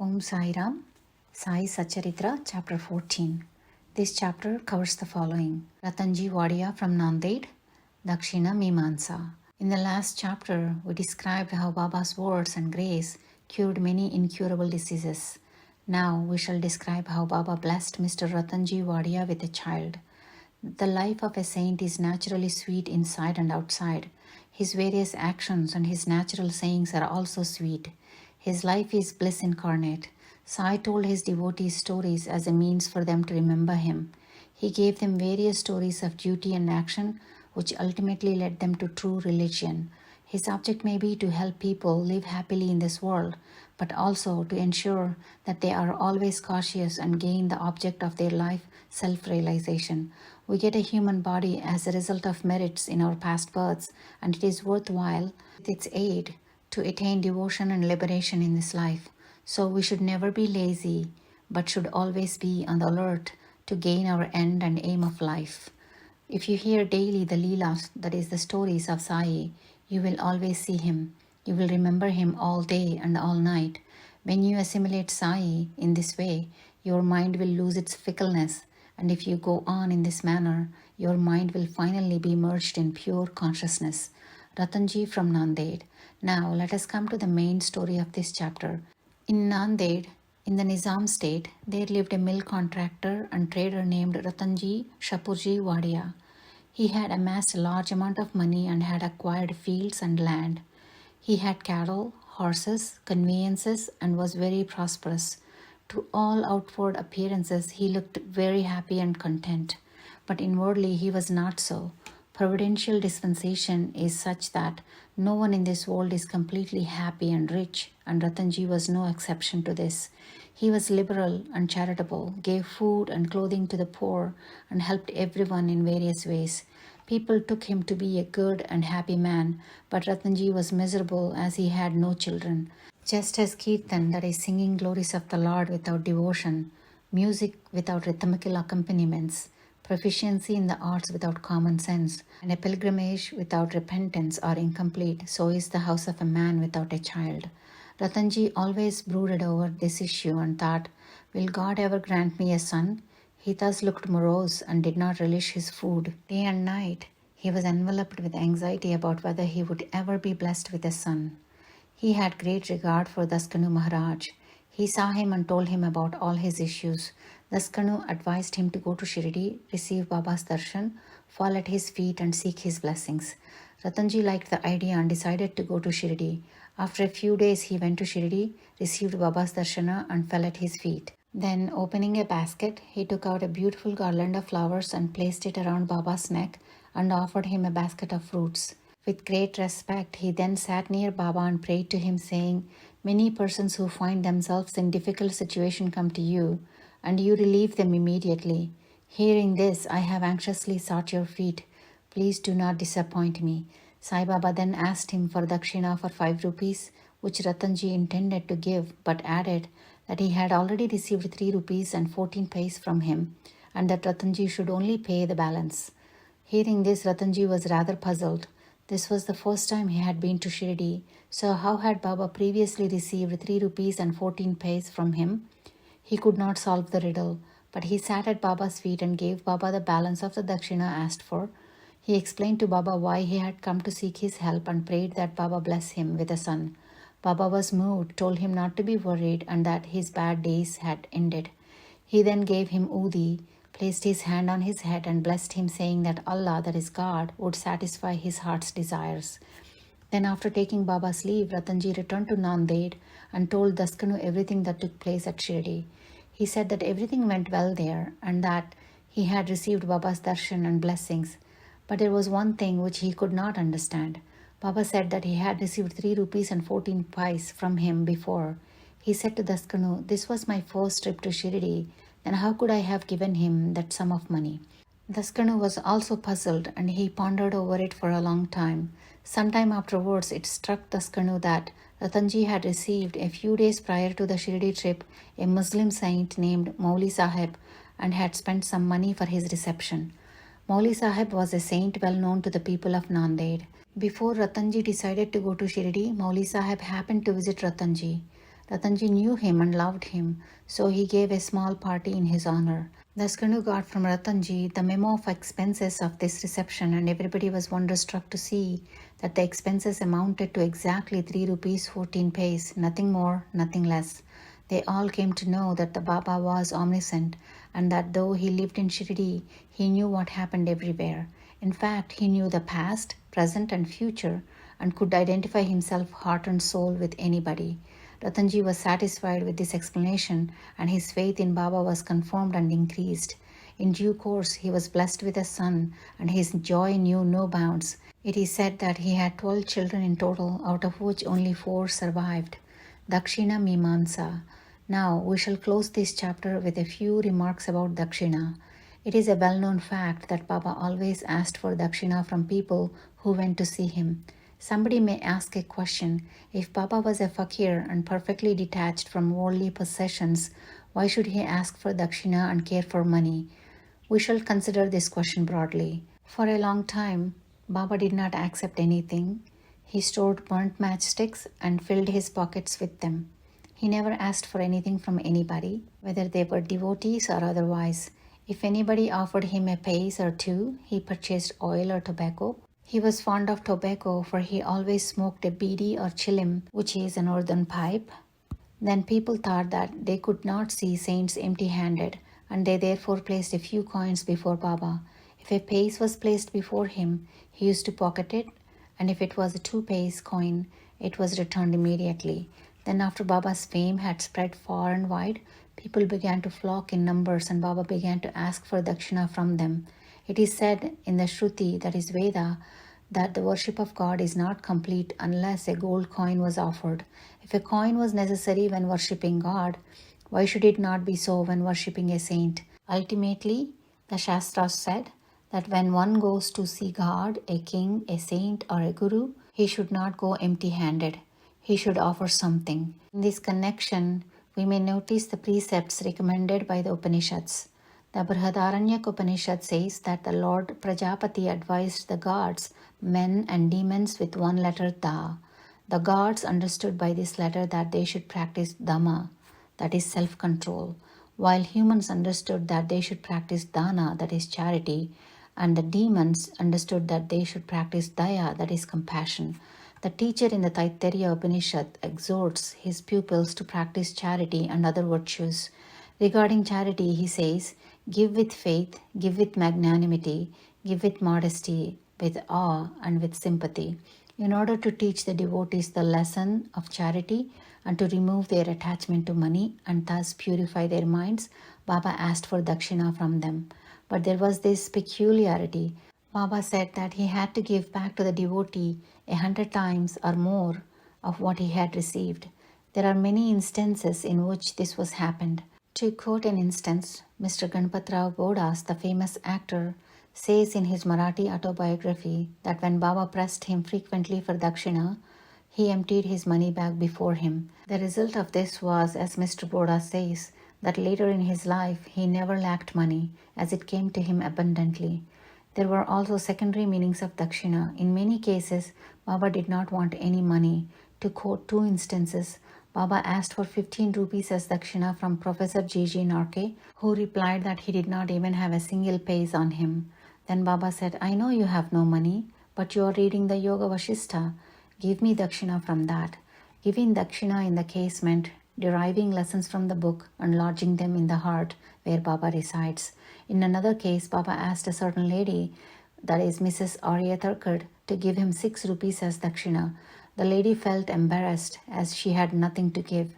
Om Sai Ram, Sai Satcharitra, Chapter 14. This chapter covers the following: Ratanji Wadia from Nanded, Dakshina Mimansa. In the last chapter, we described how Baba's words and grace cured many incurable diseases. Now we shall describe how Baba blessed Mr. Ratanji Wadia with a child. The life of a saint is naturally sweet inside and outside. His various actions and his natural sayings are also sweet. His life is bliss incarnate. Sai told his devotees stories as a means for them to remember him. He gave them various stories of duty and action, which ultimately led them to true religion. His object may be to help people live happily in this world, but also to ensure that they are always cautious and gain the object of their life, self-realization. We get a human body as a result of merits in our past births, and it is worthwhile, with its aid, to attain devotion and liberation in this life. So we should never be lazy, but should always be on the alert to gain our end and aim of life. If you hear daily the Leelas, that is the stories of Sai, you will always see him. You will remember him all day and all night. When you assimilate Sai in this way, your mind will lose its fickleness, and if you go on in this manner, your mind will finally be merged in pure consciousness. Ratanji from Nanded. Now let us come to the main story of this chapter. In Nanded, in the Nizam state, there lived a mill contractor and trader named Ratanji Shapurji Wadia. He had amassed a large amount of money and had acquired fields and land. He had cattle, horses, conveyances, and was very prosperous. To all outward appearances, he looked very happy and content, but inwardly he was not so. Providential dispensation is such that no one in this world is completely happy and rich, and Ratanji was no exception to this. He was liberal and charitable, gave food and clothing to the poor, and helped everyone in various ways. People took him to be a good and happy man, but Ratanji was miserable as he had no children. Just as Kirtan, that is singing glories of the Lord without devotion, music without rhythmical accompaniments, proficiency in the arts without common sense, and a pilgrimage without repentance are incomplete, so is the house of a man without a child. Ratanji always brooded over this issue and thought, will God ever grant me a son? He thus looked morose and did not relish his food. Day and night, he was enveloped with anxiety about whether he would ever be blessed with a son. He had great regard for Daskanu Maharaj. He saw him and told him about all his issues. Daskanu advised him to go to Shirdi, receive Baba's darshan, fall at his feet and seek his blessings. Ratanji liked the idea and decided to go to Shirdi. After a few days he went to Shirdi, received Baba's darshana and fell at his feet. Then, opening a basket, he took out a beautiful garland of flowers and placed it around Baba's neck and offered him a basket of fruits. With great respect, he then sat near Baba and prayed to him, saying, many persons who find themselves in difficult situation come to you, and you relieve them immediately. Hearing this, I have anxiously sought your feet. Please do not disappoint me. Sai Baba then asked him for dakshina for 5 rupees, which Ratanji intended to give, but added that he had already received 3 rupees and 14 paise from him, and that Ratanji should only pay the balance. Hearing this, Ratanji was rather puzzled. This was the first time he had been to Shirdi, so how had Baba previously received 3 rupees and 14 paise from him? He could not solve the riddle, but he sat at Baba's feet and gave Baba the balance of the dakshina asked for. He explained to Baba why he had come to seek his help and prayed that Baba bless him with a son. Baba was moved, told him not to be worried and that his bad days had ended. He then gave him udi, placed his hand on his head and blessed him, saying that Allah, that is God, would satisfy his heart's desires. Then after taking Baba's leave, Ratanji returned to Nanded and told Daskanu everything that took place at Shirdi. He said that everything went well there and that he had received Baba's darshan and blessings. But there was one thing which he could not understand. Baba said that he had received 3 rupees and 14 paise from him before. He said to Daskanu, this was my first trip to Shirdi, then how could I have given him that sum of money? Daskanu was also puzzled and he pondered over it for a long time. Sometime afterwards it struck Daskanu that Ratanji had received a few days prior to the Shirdi trip a Muslim saint named Mauli Sahib and had spent some money for his reception. Mauli Sahib was a saint well known to the people of Nanded. Before Ratanji decided to go to Shirdi, Mauli Sahib happened to visit Ratanji. Ratanji knew him and loved him, so he gave a small party in his honor. Daskanu got from Ratanji the memo of expenses of this reception, and everybody was wonderstruck to see that the expenses amounted to exactly 3 rupees 14 paise, nothing more, nothing less. They all came to know that the Baba was omniscient, and that though he lived in Shirdi, he knew what happened everywhere. In fact, he knew the past, present, and future, and could identify himself heart and soul with anybody. Ratanji was satisfied with this explanation, and his faith in Baba was confirmed and increased. In due course, he was blessed with a son, and his joy knew no bounds. It is said that he had 12 children in total, out of which only 4 survived. Dakshina Mimansa. Now, we shall close this chapter with a few remarks about Dakshina. It is a well-known fact that Baba always asked for Dakshina from people who went to see him. Somebody may ask a question: if Baba was a fakir and perfectly detached from worldly possessions, why should he ask for Dakshina and care for money? We shall consider this question broadly. For a long time, Baba did not accept anything. He stored burnt matchsticks and filled his pockets with them. He never asked for anything from anybody, whether they were devotees or otherwise. If anybody offered him a paise or two, he purchased oil or tobacco. He was fond of tobacco, for he always smoked a bidi or chilim, which is an earthen pipe. Then people thought that they could not see saints empty-handed, and they therefore placed a few coins before Baba. If a paise was placed before him, he used to pocket it, and if it was a 2 paise coin, it was returned immediately. Then after Baba's fame had spread far and wide, people began to flock in numbers, and Baba began to ask for dakshina from them. It is said in the Shruti, that is Veda, that the worship of God is not complete unless a gold coin was offered. If a coin was necessary when worshipping God, why should it not be so when worshipping a saint? Ultimately, the Shastras said that when one goes to see God, a king, a saint, or a guru, he should not go empty-handed. He should offer something. In this connection, we may notice the precepts recommended by the Upanishads. The Brihadaranyaka Upanishad says that the Lord Prajapati advised the gods, men and demons with one letter Da. The gods understood by this letter that they should practice Dhamma, that is self-control, while humans understood that they should practice Dana, that is charity, and the demons understood that they should practice Daya, that is compassion. The teacher in the Taittiriya Upanishad exhorts his pupils to practice charity and other virtues. Regarding charity, he says, give with faith, give with magnanimity, give with modesty, with awe, and with sympathy. In order to teach the devotees the lesson of charity and to remove their attachment to money and thus purify their minds, Baba asked for dakshina from them. But there was this peculiarity. Baba said that he had to give back to the devotee 100 times or more of what he had received. There are many instances in which this was happened. To quote an instance, Mr. Ganpatrao Bodas, the famous actor, says in his Marathi autobiography that when Baba pressed him frequently for dakshina, he emptied his money bag before him. The result of this was, as Mr. Bodas says, that later in his life he never lacked money, as it came to him abundantly. There were also secondary meanings of dakshina. In many cases, Baba did not want any money. To quote 2 instances, Baba asked for 15 rupees as dakshina from Professor G.G. Narke, who replied that he did not even have a single paise on him. Then Baba said, I know you have no money, but you are reading the Yoga Vashista. Give me dakshina from that. Giving dakshina in the case meant deriving lessons from the book and lodging them in the heart where Baba resides. In another case, Baba asked a certain lady, that is Mrs. Arya Tharkad, to give him 6 rupees as dakshina. The lady felt embarrassed as she had nothing to give.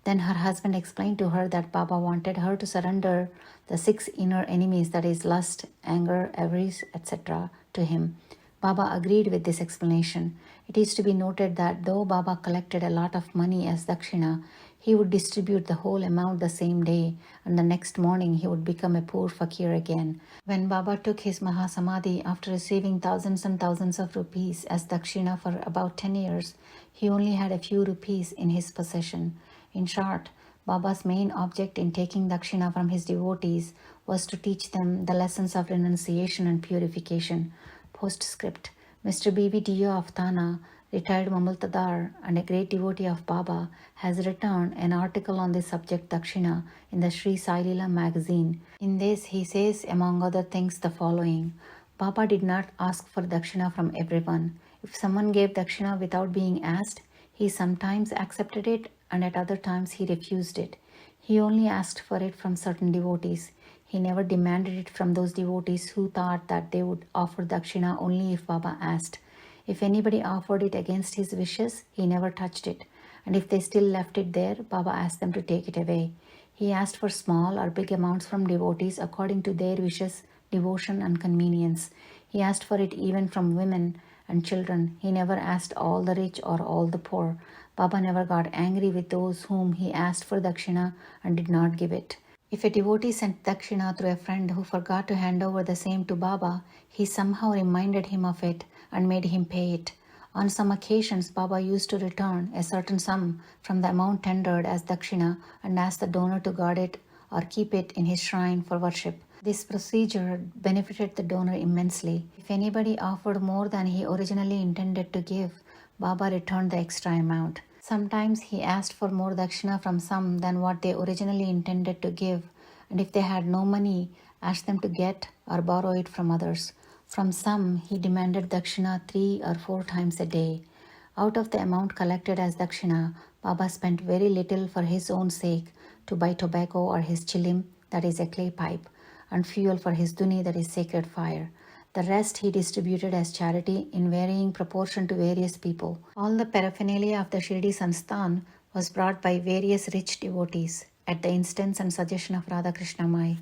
Then her husband explained to her that Baba wanted her to surrender the 6 inner enemies, that is lust, anger, avarice, etc., to him. Baba agreed with this explanation. It is to be noted that though Baba collected a lot of money as dakshina, he would distribute the whole amount the same day, and the next morning he would become a poor fakir again. When Baba took his Mahasamadhi after receiving thousands and thousands of rupees as dakshina for about 10 years, he only had a few rupees in his possession. In short, Baba's main object in taking dakshina from his devotees was to teach them the lessons of renunciation and purification. Postscript. Mr. B.V. Dio of Thana retired Mamaltadar and a great devotee of Baba, has written an article on this subject Dakshina in the Sri Sai Leela magazine. In this, he says, among other things, the following. Baba did not ask for Dakshina from everyone. If someone gave Dakshina without being asked, he sometimes accepted it and at other times he refused it. He only asked for it from certain devotees. He never demanded it from those devotees who thought that they would offer Dakshina only if Baba asked. If anybody offered it against his wishes, he never touched it. And if they still left it there, Baba asked them to take it away. He asked for small or big amounts from devotees according to their wishes, devotion, and convenience. He asked for it even from women and children. He never asked all the rich or all the poor. Baba never got angry with those whom he asked for Dakshina and did not give it. If a devotee sent Dakshina through a friend who forgot to hand over the same to Baba, he somehow reminded him of it and made him pay it. On some occasions, Baba used to return a certain sum from the amount tendered as Dakshina and ask the donor to guard it or keep it in his shrine for worship. This procedure benefited the donor immensely. If anybody offered more than he originally intended to give, Baba returned the extra amount. Sometimes he asked for more Dakshina from some than what they originally intended to give, and if they had no money, asked them to get or borrow it from others. From some, he demanded Dakshina 3 or 4 times a day. Out of the amount collected as Dakshina, Baba spent very little for his own sake to buy tobacco or his chilim, that is a clay pipe, and fuel for his duni, that is sacred fire. The rest he distributed as charity in varying proportion to various people. All the paraphernalia of the Shirdi Sansthan was brought by various rich devotees at the instance and suggestion of Radha Krishna Mai.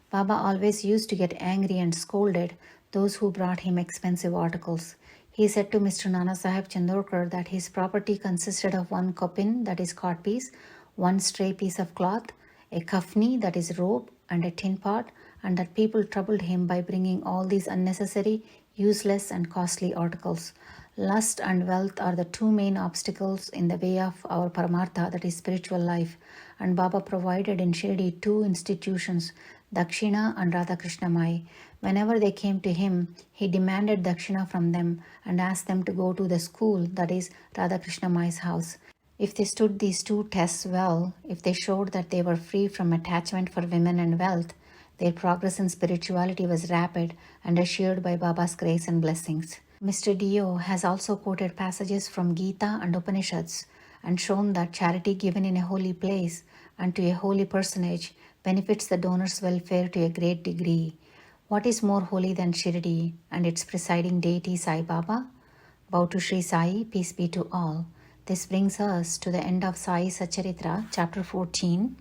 Baba always used to get angry and scolded those who brought him expensive articles. He said to Mr. Nana Sahib Chandorkar that his property consisted of 1 kopin, that is cot piece, 1 stray piece of cloth, a kafni, that is robe, and a tin pot, and that people troubled him by bringing all these unnecessary, useless, and costly articles. Lust and wealth are the 2 main obstacles in the way of our paramartha, that is spiritual life, and Baba provided in Shirdi 2 institutions, Dakshina and Radha Krishna Mai. Whenever they came to him, he demanded Dakshina from them and asked them to go to the school, that is Radha Krishna Mai's house. If they stood these 2 tests well, if they showed that they were free from attachment for women and wealth, their progress in spirituality was rapid and assured by Baba's grace and blessings. Mr. Dio has also quoted passages from Gita and Upanishads and shown that charity given in a holy place and to a holy personage benefits the donor's welfare to a great degree. What is more holy than Shirdi and its presiding deity Sai Baba? Bow to Sri Sai, peace be to all. This brings us to the end of Sai Satcharitra, chapter 14.